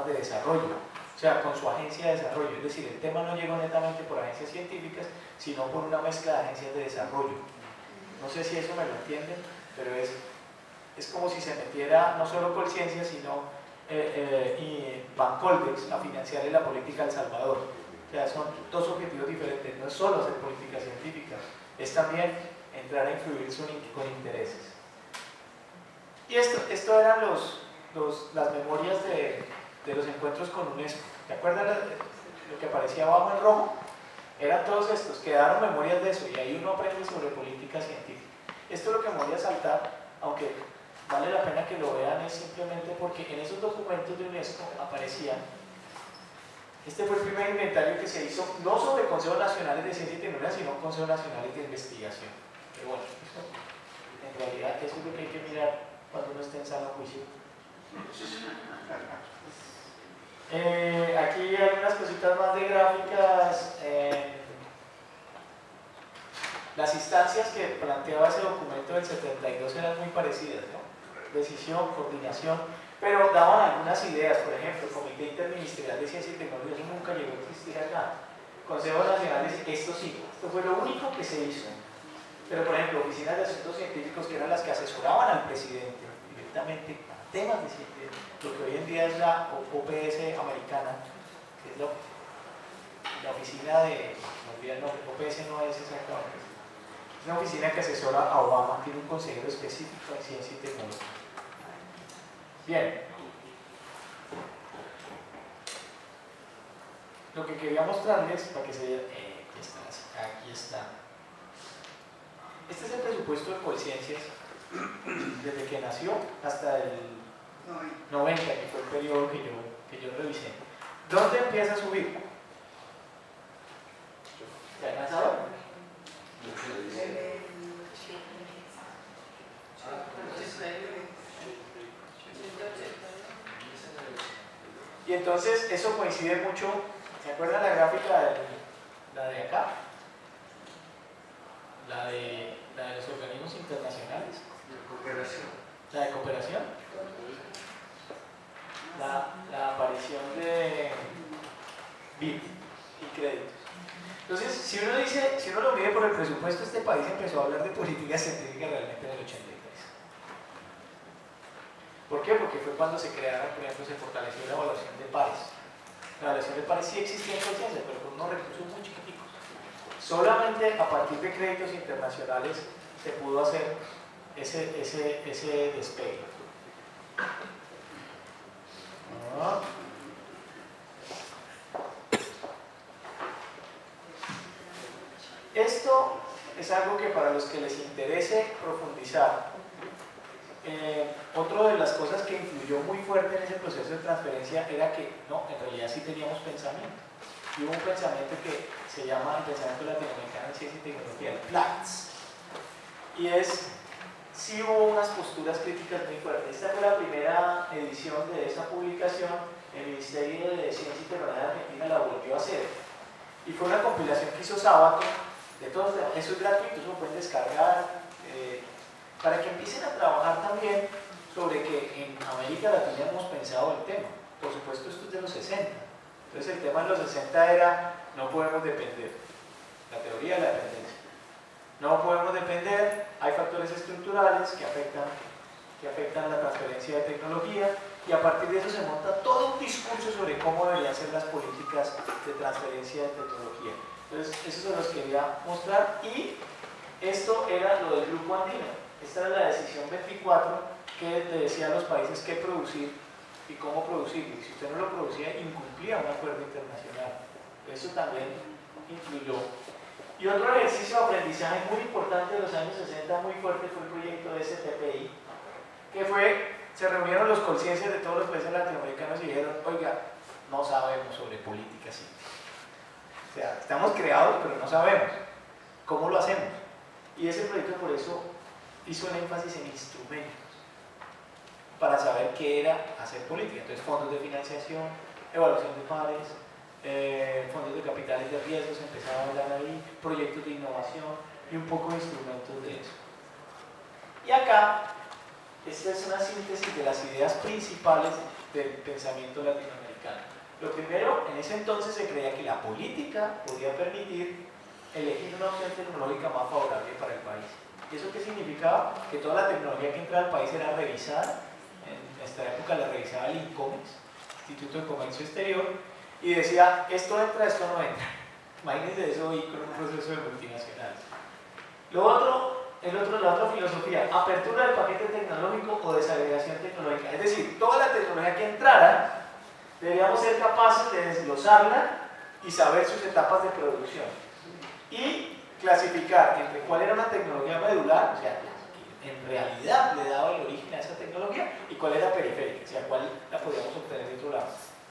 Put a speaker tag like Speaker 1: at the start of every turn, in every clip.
Speaker 1: de desarrollo, o sea, con su agencia de desarrollo. Es decir, el tema no llegó netamente por agencias científicas, sino por una mezcla de agencias de desarrollo. No sé si eso me lo entienden, pero es como si se metiera no solo Colciencia, sino y Bancoldex a financiar la política El Salvador. O sea, son dos objetivos diferentes, no es solo hacer política científica, es también entrar a influir con intereses. Y esto eran las memorias de los encuentros con UNESCO. ¿Te acuerdas lo que aparecía abajo en rojo? Eran todos estos, quedaron memorias de eso, y ahí uno aprende sobre política científica. Esto lo que me voy a saltar, aunque vale la pena que lo vean, es simplemente porque en esos documentos de UNESCO aparecía, este fue el primer inventario que se hizo, no sobre consejos nacionales de ciencia y tecnología, sino consejos nacionales de investigación. Pero bueno, eso, en realidad eso es lo que hay que mirar cuando uno esté en sala juicio. Aquí hay unas cositas más de gráficas. Las instancias que planteaba ese documento del 72 eran muy parecidas, ¿no? Decisión, coordinación, pero daban algunas ideas. Por ejemplo, Comité Interministerial de Ciencia y Tecnología, eso nunca llegó a existir acá. Consejo Nacional, esto sí, esto fue lo único que se hizo. Pero, por ejemplo, oficinas de asuntos científicos, que eran las que asesoraban al presidente directamente a temas de ciencia, lo que hoy en día es la OPS americana, que es la oficina de, no olvidé el nombre, OPS no es exactamente, es una oficina que asesora a Obama, tiene un consejero específico en ciencia y tecnología. Bien, lo que quería mostrarles para que se vean, aquí está. Este es el presupuesto de Colciencias desde que nació hasta el 90, que fue el periodo que yo revisé. ¿Dónde empieza a subir? ¿Se alcanza a ver? Y entonces eso coincide mucho. ¿Se acuerdan la gráfica la de acá? La de los organismos internacionales. La de cooperación. La aparición de BIP y créditos. Entonces, si uno lo mide por el presupuesto, este país empezó a hablar de política científica realmente en el 83. ¿Por qué? Porque fue cuando se crearon, por ejemplo, se fortaleció la evaluación de pares. La evaluación de pares sí existía en Colciencia, pero con unos recursos muy chiquiticos. Solamente a partir de créditos internacionales se pudo hacer ese despegue. Esto es algo que para los que les interese profundizar, otra de las cosas que influyó muy fuerte en ese proceso de transferencia era que no, en realidad sí teníamos pensamiento. Y hubo un pensamiento que se llama el pensamiento latinoamericano en ciencia y tecnología, el PLATS. Y sí hubo unas posturas críticas muy fuertes. Esta fue la primera edición de esa publicación. El Ministerio de Ciencia y Tecnología de Argentina la volvió a hacer. Y fue una compilación que hizo Sábato de todos. Eso es gratuito, eso lo pueden descargar. Para que empiecen a trabajar también sobre que en América Latina hemos pensado el tema. Por supuesto, esto es de los 60. Entonces el tema de los 60 era, no podemos depender. La teoría de la dependencia. No podemos depender, hay factores estructurales que afectan la transferencia de tecnología, y a partir de eso se monta todo un discurso sobre cómo deberían ser las políticas de transferencia de tecnología. Entonces, eso se los quería mostrar, y esto era lo del grupo andino. Esta era la decisión 24 que le decía a los países qué producir y cómo producirlo. Y si usted no lo producía, incumplía un acuerdo internacional. Eso también influyó. Y otro ejercicio de aprendizaje muy importante de los años 60, muy fuerte, fue el proyecto de STPI, que se reunieron los Colciencias de todos los países latinoamericanos y dijeron, oiga, no sabemos sobre política científica. O sea, estamos creados, pero no sabemos. ¿Cómo lo hacemos? Y ese proyecto por eso hizo un énfasis en instrumentos para saber qué era hacer política. Entonces, fondos de financiación, evaluación de pares, fondos de capitales de riesgo, se empezaba a hablar ahí, proyectos de innovación y un poco de instrumentos de eso. Y acá, esta es una síntesis de las ideas principales del pensamiento latinoamericano. Lo primero, en ese entonces se creía que la política podía permitir elegir una opción tecnológica más favorable para el país. ¿Y eso qué significaba? Que toda la tecnología que entraba al país era revisada. En nuestra época la revisaba el INCOMEX, Instituto de Comercio Exterior, y decía, esto entra, esto no entra. Imagínense eso hoy con un proceso de multinacionales. La otra filosofía, apertura del paquete tecnológico o desagregación tecnológica. Es decir, toda la tecnología que entrara, deberíamos ser capaces de desglosarla y saber sus etapas de producción. Y clasificar entre cuál era una tecnología medular, o sea, que en realidad le daba el origen a esa tecnología, y cuál era periférica, o sea, cuál la podíamos obtener de otro lado.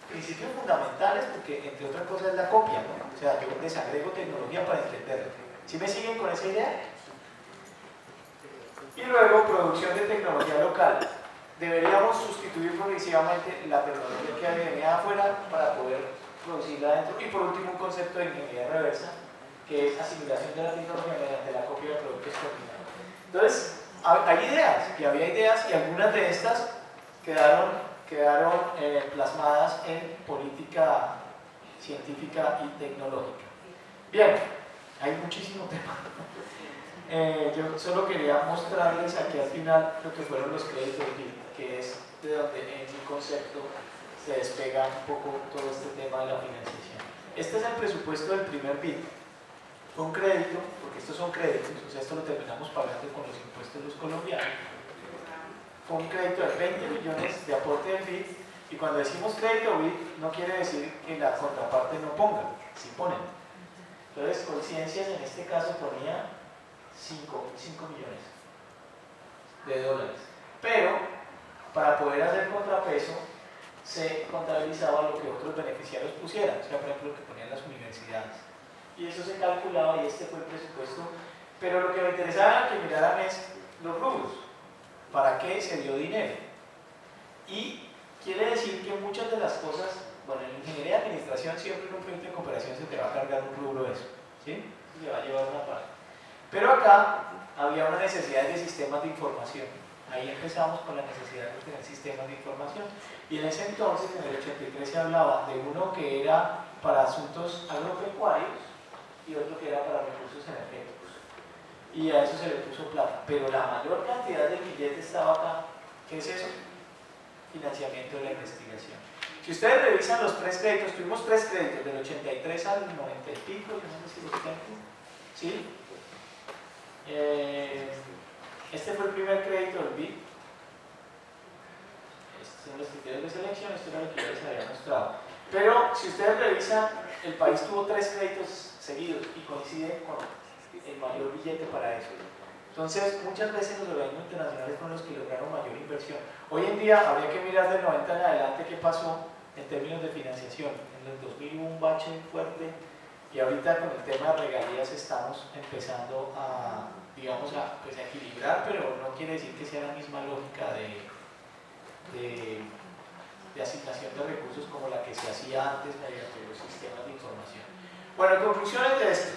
Speaker 1: Principios fundamentales, porque entre otras cosas es la copia, ¿no? O sea, yo desagrego tecnología para entenderla. ¿Sí me siguen con esa idea? Y luego, producción de tecnología local. Deberíamos sustituir progresivamente la tecnología que venía de afuera para poder producirla adentro. Y por último, un concepto de ingeniería reversa, que es asimilación de la tecnología mediante la copia de productos terminados. Entonces, hay ideas, y había ideas, y algunas de estas quedaron plasmadas en política científica y tecnológica. Bien, hay muchísimo tema. Yo solo quería mostrarles aquí al final lo que fueron los créditos BID, que es de donde en mi concepto se despega un poco todo este tema de la financiación. Este es el presupuesto del primer BID. Fue un crédito, porque estos son créditos, o sea, esto lo terminamos pagando con los impuestos de los colombianos. Fue un crédito de 20 millones de aporte del BID, y cuando decimos crédito BID no quiere decir que la contraparte no ponga, sí ponen. Entonces, Conciencias en este caso ponía 5 millones de dólares, pero para poder hacer contrapeso se contabilizaba lo que otros beneficiarios pusieran, o sea, por ejemplo, lo que ponían las universidades, y eso se calculaba, y este fue el presupuesto. Pero lo que me interesaba era que miraran es los rubros, para qué se dio dinero, y quiere decir que muchas de las cosas, bueno, en ingeniería de administración siempre en un proyecto de cooperación se te va a cargar un rubro de eso, ¿sí? Se va a llevar una parte. Pero acá había una necesidad de sistemas de información. Ahí empezamos con la necesidad de tener sistemas de información. Y en ese entonces, en el 83, se hablaba de uno que era para asuntos agropecuarios y otro que era para recursos energéticos. Y a eso se le puso plata. Pero la mayor cantidad de billetes estaba acá. ¿Qué es eso? Financiamiento de la investigación. Si ustedes revisan los tres créditos, tuvimos tres créditos, del 83 al 90 y pico, yo no sé si los tengo. ¿Sí? Este fue el primer crédito del BID. Estos son los criterios de selección, esto era lo que yo les había mostrado. Pero si ustedes revisan, el país tuvo tres créditos seguidos y coincide con el mayor billete para eso. Entonces, muchas veces los organismos internacionales fueron los que lograron mayor inversión. Hoy en día habría que mirar del 90 en adelante qué pasó en términos de financiación. En el 2000 hubo un bache fuerte, y ahorita con el tema de regalías estamos empezando a, digamos, pues a equilibrar, pero no quiere decir que sea la misma lógica de asignación de recursos como la que se hacía antes mediante los sistemas de información. Bueno, en conclusiones de esto,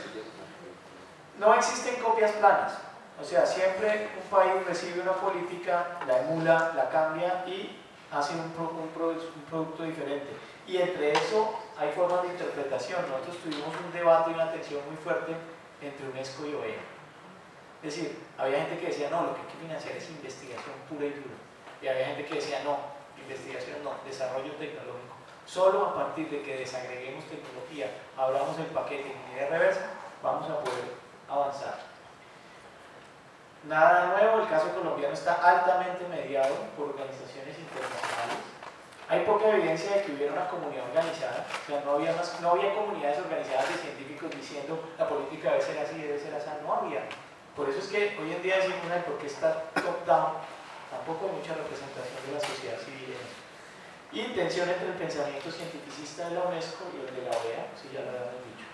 Speaker 1: no existen copias planas. O sea, siempre un país recibe una política, la emula, la cambia y hace un producto diferente. Y entre eso hay formas de interpretación. Nosotros tuvimos un debate y una tensión muy fuerte entre UNESCO y OEA. Es decir, había gente que decía, no, lo que hay que financiar es investigación pura y dura. Y había gente que decía, no, investigación no, desarrollo tecnológico. Solo a partir de que desagreguemos tecnología, abramos el paquete en ingeniería reversa, vamos a poder avanzar. Nada nuevo, el caso colombiano está altamente mediado por organizaciones internacionales. Hay poca evidencia de que hubiera una comunidad organizada, o sea, no había comunidades organizadas de científicos diciendo la política debe ser así, debe ser así, no había. Por eso es que hoy en día decimos, ¿por qué está top-down? Tampoco hay mucha representación de la sociedad civil en eso. Y tensión entre el pensamiento cientificista de la UNESCO y el de la OEA, si ya lo habíamos dicho.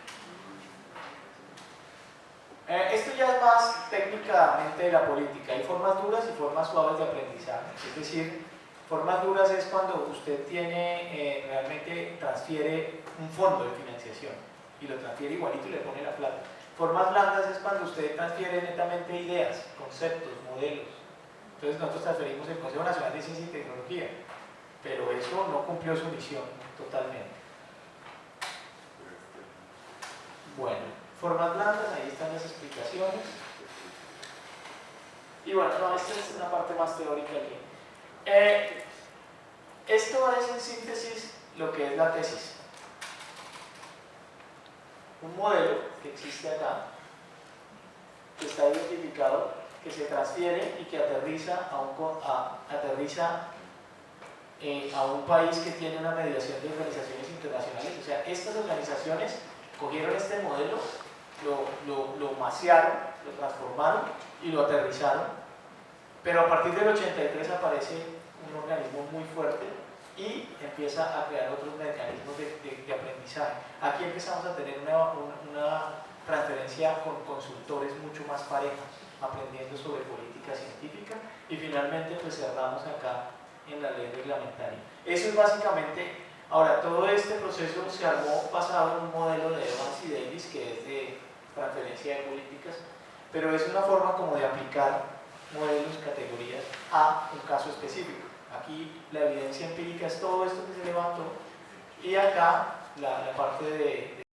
Speaker 1: Esto ya es más técnicamente de la política. Hay formas duras y formas suaves de aprendizaje. Es decir, formas duras es cuando usted tiene, realmente transfiere un fondo de financiación y lo transfiere igualito y le pone la plata. Formas blandas es cuando usted transfiere netamente ideas, conceptos, modelos. Entonces nosotros transferimos el Consejo Nacional de Ciencia y Tecnología, pero eso no cumplió su misión totalmente. Bueno, formas blandas, ahí están las explicaciones. Y bueno, no, esta es una parte más teórica aquí. Esto es en síntesis lo que es la tesis. Un modelo que existe acá, que está identificado, que se transfiere y que aterriza a un país que tiene una mediación de organizaciones internacionales. O sea, estas organizaciones cogieron este modelo, lo maciaron, lo transformaron y lo aterrizaron, pero a partir del 83 aparece un organismo muy fuerte y empieza a crear otros mecanismos de aprendizaje. Aquí empezamos a tener una transferencia con consultores mucho más pareja, aprendiendo sobre política científica, y finalmente pues cerramos acá en la ley reglamentaria. Eso es básicamente. Ahora, todo este proceso se armó basado en un modelo de Evans y Davis, que es de transferencia de políticas, pero es una forma como de aplicar modelos, categorías a un caso específico. Aquí la evidencia empírica es todo esto que se levantó, y acá la parte de